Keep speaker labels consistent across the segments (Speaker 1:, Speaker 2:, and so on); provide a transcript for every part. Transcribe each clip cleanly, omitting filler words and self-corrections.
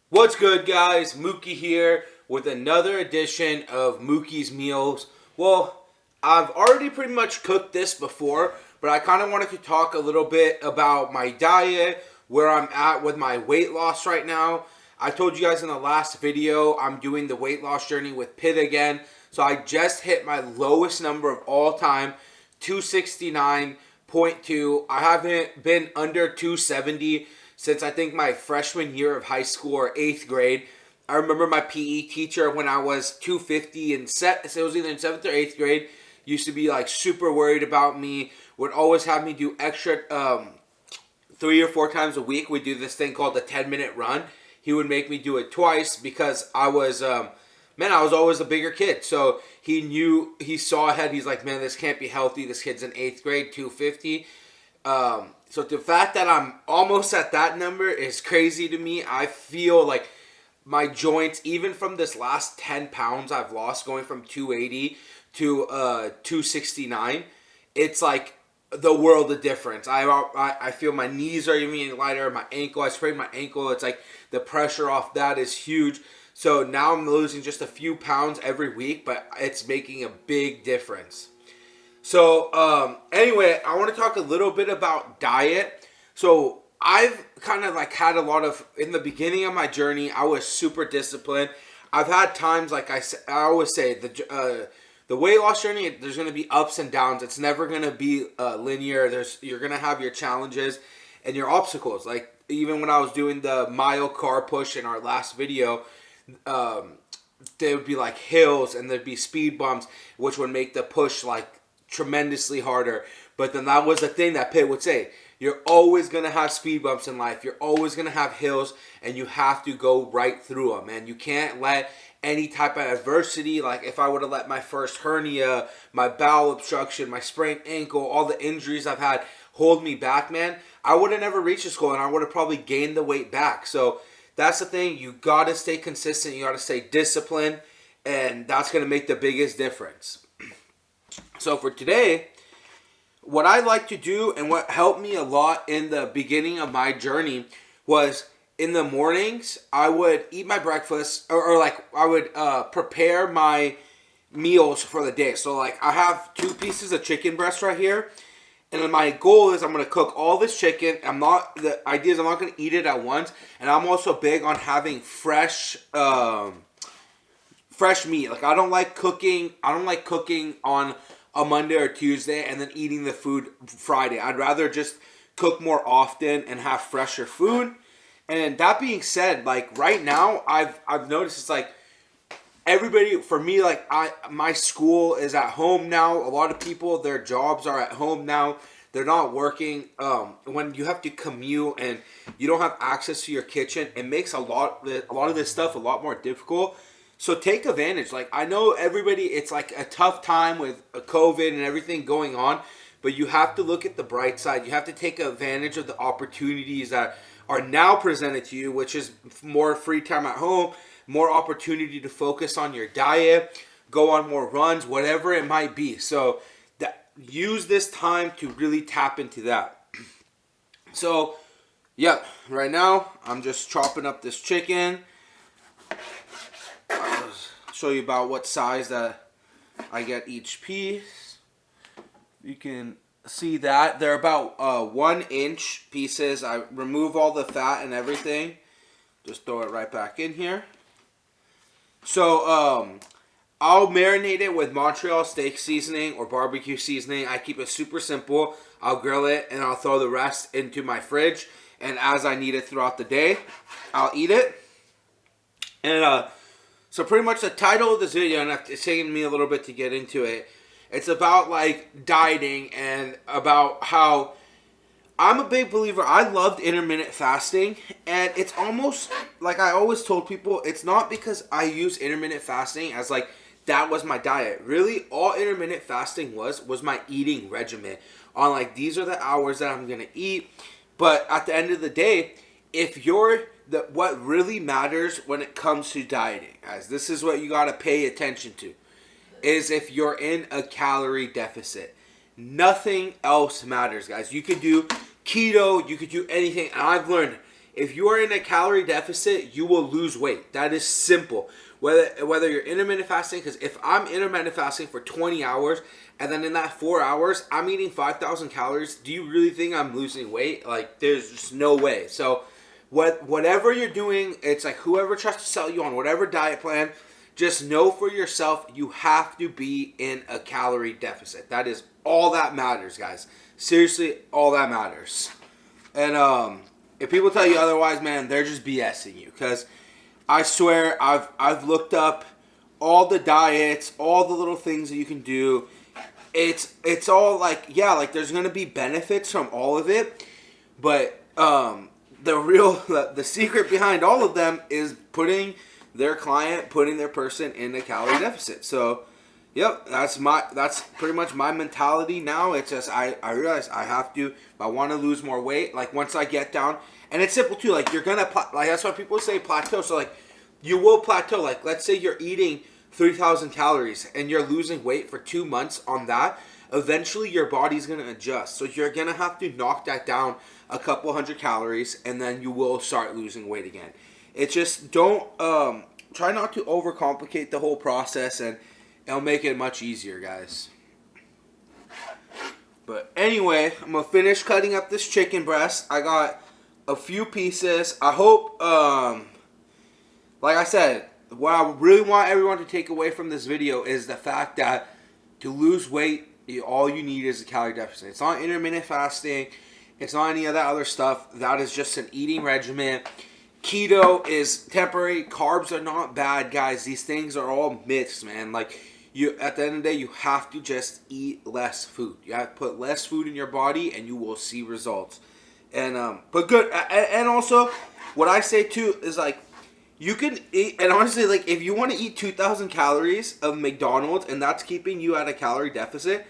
Speaker 1: What's good, guys? Mookie here with another edition of Mookie's Meals. Well, I've already pretty much cooked this before, but I kind of wanted to talk a little bit about my diet, where I'm at with my weight loss right now. I told you guys in the last video I'm doing the weight loss journey with Pitt again. So I just hit my lowest number of all time, 269.2. I haven't been under 270 since I think my freshman year of high school or 8th grade. I remember my PE teacher when I was 250 and so it was either in 7th or 8th grade, used to be like super worried about me, would always have me do extra 3 or 4 times a week. We do this thing called the 10-minute run. He would make me do it twice because I was I was always a bigger kid. So he saw ahead. He's like, man, this can't be healthy. This kid's in 8th grade, 250. So the fact that I'm almost at that number is crazy to me. I feel like my joints, even from this last 10 pounds I've lost, going from 280 to 269, it's like the world of difference. I feel my knees are even lighter. My ankle, I sprained my ankle. It's like the pressure off that is huge. So now I'm losing just a few pounds every week, but it's making a big difference. So, anyway, I want to talk a little bit about diet. So, I've kind of like had a lot of, in the beginning of my journey, I was super disciplined. I've had times, like I always say, the weight loss journey, there's going to be ups and downs. It's never going to be linear. You're going to have your challenges and your obstacles. Like, even when I was doing the mile car push in our last video, there would be like hills and there'd be speed bumps, which would make the push like tremendously harder. But then that was the thing that Pitt would say: you're always going to have speed bumps in life, you're always going to have hills, and you have to go right through them, and you can't let any type of adversity, like if I would have let my first hernia, my bowel obstruction, my sprained ankle, all the injuries I've had hold me back, man, I would have never reached this goal, and I would have probably gained the weight back. So that's the thing. You got to stay consistent, you got to stay disciplined, and that's going to make the biggest difference. So for today, what I like to do and what helped me a lot in the beginning of my journey was in the mornings, I would eat my breakfast or like I would prepare my meals for the day. So like I have 2 pieces of chicken breast right here. And then my goal is I'm going to cook all this chicken. The idea is I'm not going to eat it at once. And I'm also big on having fresh meat. Like I don't like cooking on a Monday or Tuesday and then eating the food Friday. I'd rather just cook more often and have fresher food. And that being said, like right now, I've noticed it's like everybody, for me, like my school is at home now. A lot of people, their jobs are at home now. They're not working. When you have to commute and you don't have access to your kitchen, it makes a lot of this stuff a lot more difficult. So take advantage. Like I know everybody, it's like a tough time with COVID and everything going on, but you have to look at the bright side. You have to take advantage of the opportunities that are now presented to you, which is more free time at home, more opportunity to focus on your diet, go on more runs, whatever it might be. So use this time to really tap into that. So yeah, right now I'm just chopping up this chicken. I'll show you about what size that I get each piece. You can see that they're about 1-inch pieces. I remove all the fat and everything. Just throw it right back in here. So I'll marinate it with Montreal steak seasoning or barbecue seasoning. I keep it super simple. I'll grill it and I'll throw the rest into my fridge. And as I need it throughout the day, I'll eat it. And so pretty much the title of this video, and it's taken me a little bit to get into it, it's about like dieting and about how I'm a big believer. I loved intermittent fasting, and it's almost like I always told people, it's not because I use intermittent fasting as like that was my diet. Really, all intermittent fasting was my eating regimen on like these are the hours that I'm gonna eat. But at the end of the day, if you're what really matters when it comes to dieting, guys, this is what you got to pay attention to, is if you're in a calorie deficit. Nothing else matters, guys. You could do keto, you could do anything. And I've learned if you are in a calorie deficit, you will lose weight. That is simple. Whether you're intermittent fasting, because if I'm intermittent fasting for 20 hours and then in that 4 hours I'm eating 5,000 calories, do you really think I'm losing weight? Like, there's just no way. So whatever you're doing, it's like whoever tries to sell you on whatever diet plan, just know for yourself you have to be in a calorie deficit. That is all that matters, guys. Seriously, all that matters. And if people tell you otherwise, man, they're just BSing you. Because I swear, I've looked up all the diets, all the little things that you can do. It's all like, yeah, like there's gonna be benefits from all of it, but the secret behind all of them is putting their person in a calorie deficit. So, yep, that's pretty much my mentality now. It's just I realize I have to, if I want to lose more weight, like once I get down, and it's simple too. Like you're gonna like that's why people say plateau. So like you will plateau. Like let's say you're eating 3,000 calories and you're losing weight for 2 months on that. Eventually your body's gonna adjust. So you're gonna have to knock that down a couple hundred calories, and then you will start losing weight again. It's just don't try not to overcomplicate the whole process, and it'll make it much easier, guys. But anyway, I'm gonna finish cutting up this chicken breast. I got a few pieces. I hope, like I said, what I really want everyone to take away from this video is the fact that to lose weight, all you need is a calorie deficit. It's not intermittent fasting. It's not any of that other stuff. That is just an eating regimen. Keto is temporary. Carbs are not bad, guys. These things are all myths, man. Like, you, at the end of the day, you have to just eat less food. You have to put less food in your body, and you will see results. And but good. And also, what I say too is like, you can eat, and honestly, like if you want to eat 2,000 calories of McDonald's and that's keeping you at a calorie deficit,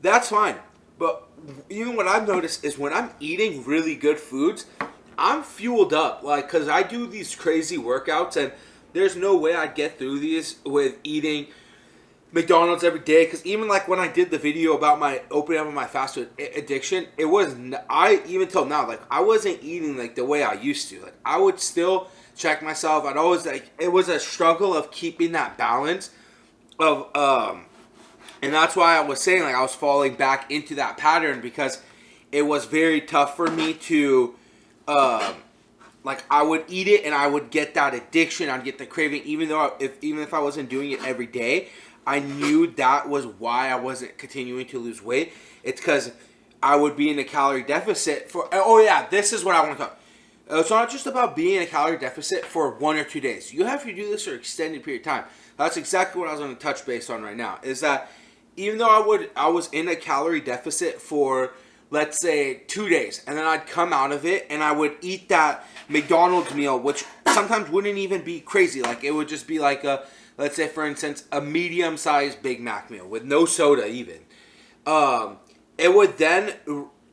Speaker 1: that's fine. But even what I've noticed is when I'm eating really good foods, I'm fueled up. Like, because I do these crazy workouts, and there's no way I'd get through these with eating McDonald's every day. Because even like when I did the video about my opening up of my fast food addiction, it was, I even till now, like I wasn't eating like the way I used to. Like I would still check myself. I'd always like, it was a struggle of keeping that balance of and that's why I was saying like I was falling back into that pattern, because it was very tough for me to like I would eat it and I would get that addiction. I'd get the craving, even if I wasn't doing it every day. I knew that was why I wasn't continuing to lose weight. It's because I would be in a calorie deficit for, oh yeah, this is what I want to talk. It's not just about being in a calorie deficit for 1 or 2 days. You have to do this for an extended period of time. That's exactly what I was going to touch base on right now. Is that even though I was in a calorie deficit for, let's say, 2 days, and then I'd come out of it and I would eat that McDonald's meal, which sometimes wouldn't even be crazy. Like it would just be like a, let's say for instance, a medium-sized Big Mac meal with no soda even. It would then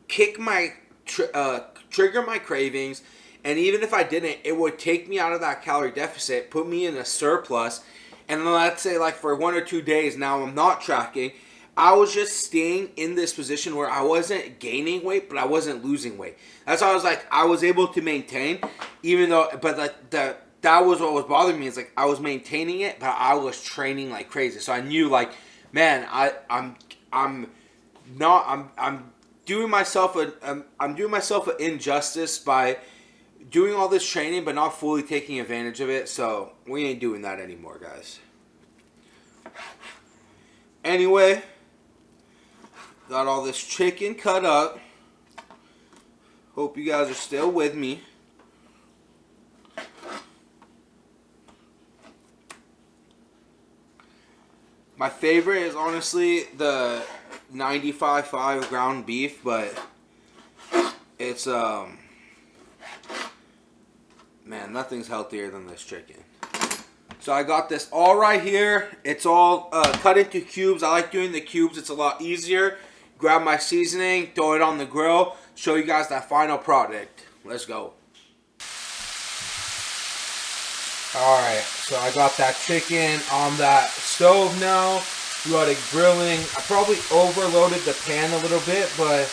Speaker 1: kick my trigger my cravings. And even if I didn't, it would take me out of that calorie deficit, put me in a surplus, and then let's say like for 1 or 2 days, now I'm not tracking, I was just staying in this position where I wasn't gaining weight, but I wasn't losing weight. That's why I was like, I was able to maintain, even though, but like that was what was bothering me, is like I was maintaining it, but I was training like crazy. So I knew like, man, I'm doing myself an injustice by doing all this training but not fully taking advantage of it. So we ain't doing that anymore, guys. Anyway, got all this chicken cut up. Hope you guys are still with me. My favorite is honestly the 95.5 ground beef, but it's man, nothing's healthier than this chicken. So I got this all right here. It's all cut into cubes. I like doing the cubes. It's a lot easier. Grab my seasoning, throw it on the grill, show you guys that final product. Let's go. Alright, so I got that chicken on that stove now. We got it grilling. I probably overloaded the pan a little bit, but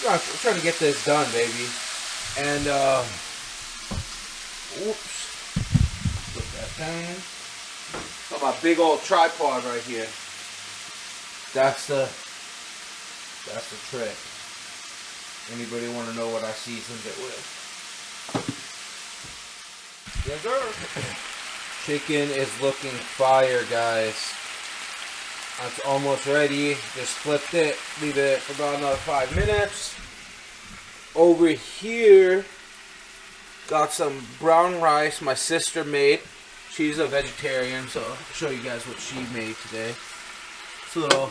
Speaker 1: I'm trying to get this done, baby. And Oops. Put that down. Got my big old tripod right here. That's the trick. Anybody want to know what I seasoned it with? Yes, sir. Chicken is looking fire, guys. It's almost ready. Just flipped it. Leave it for about another 5 minutes. Over here, got some brown rice my sister made. She's a vegetarian, so I'll show you guys what she made today. It's a little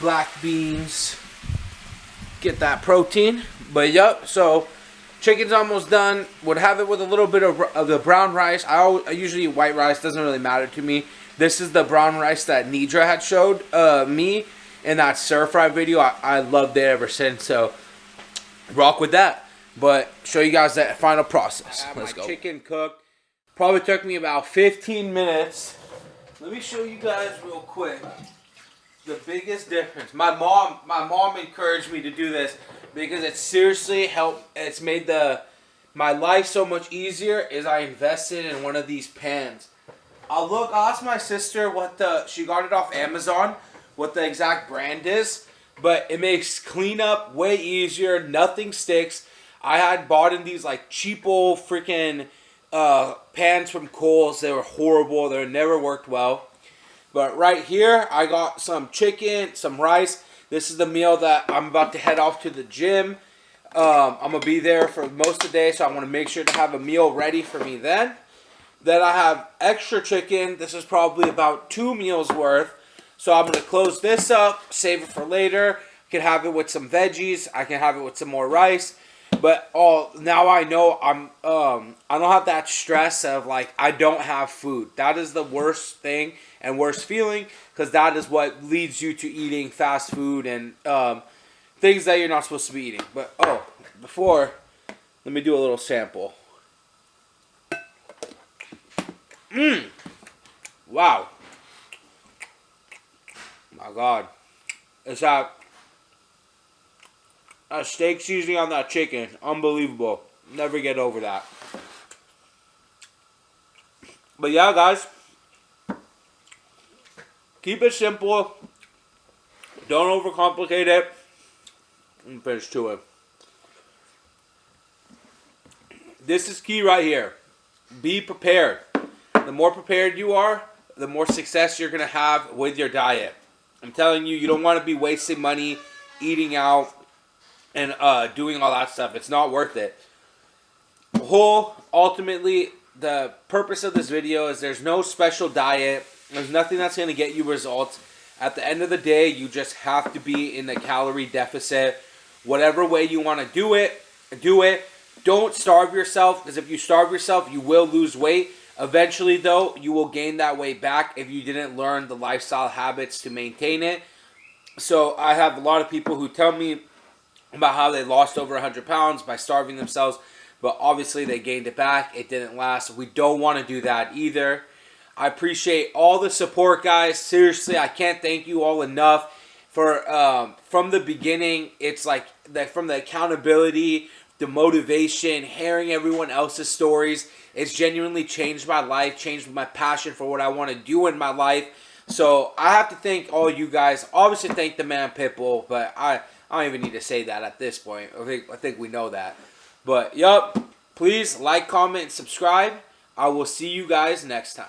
Speaker 1: black beans. Get that protein. But yep, so chicken's almost done. Would have it with a little bit of the brown rice. I usually eat white rice. Doesn't really matter to me. This is the brown rice that Nidra had showed me in that stir fry video. I loved it ever since. So rock with that. But show you guys that final process. Let's go. Chicken cooked. Probably took me about 15 minutes. Let me show you guys real quick the biggest difference. My mom encouraged me to do this because it seriously helped. It's made my life so much easier. Is I invested in one of these pans. I'll ask my sister she got it off Amazon, what the exact brand is, but it makes cleanup way easier. Nothing sticks. I had bought in these like cheapo freaking pans from Kohl's. They were horrible. They never worked well. But right here, I got some chicken, some rice. This is the meal that I'm about to head off to the gym. I'm going to be there for most of the day, so I want to make sure to have a meal ready for me then. Then I have extra chicken. This is probably about 2 meals worth. So I'm going to close this up, save it for later. I can have it with some veggies. I can have it with some more rice. But now I know I don't have that stress of like I don't have food. That is the worst thing and worst feeling, because that is what leads you to eating fast food and things that you're not supposed to be eating. But let me do a little sample. Wow. My God. It's that steak seasoning on that chicken. Unbelievable. Never get over that. But yeah, guys. Keep it simple. Don't overcomplicate it. And finish to it. This is key right here. Be prepared. The more prepared you are, the more success you're going to have with your diet. I'm telling you, you don't want to be wasting money eating out and doing all that stuff. It's not worth it. Ultimately, the purpose of this video is there's no special diet. There's nothing that's going to get you results. At the end of the day, you just have to be in the calorie deficit. Whatever way you want to do it, do it. Don't starve yourself, because if you starve yourself, you will lose weight. Eventually, though, you will gain that weight back if you didn't learn the lifestyle habits to maintain it. So I have a lot of people who tell me about how they lost over 100 pounds by starving themselves, but obviously they gained it back. It didn't last. We don't want to do that either. I appreciate all the support, guys. Seriously, I can't thank you all enough for from the beginning. It's like from the accountability, the motivation, hearing everyone else's stories. It's genuinely changed my life, changed my passion for what I want to do in my life. So I have to thank all you guys. Obviously, thank the man Pitbull, but I don't even need to say that at this point. I think we know that. But, yup, please like, comment, and subscribe. I will see you guys next time.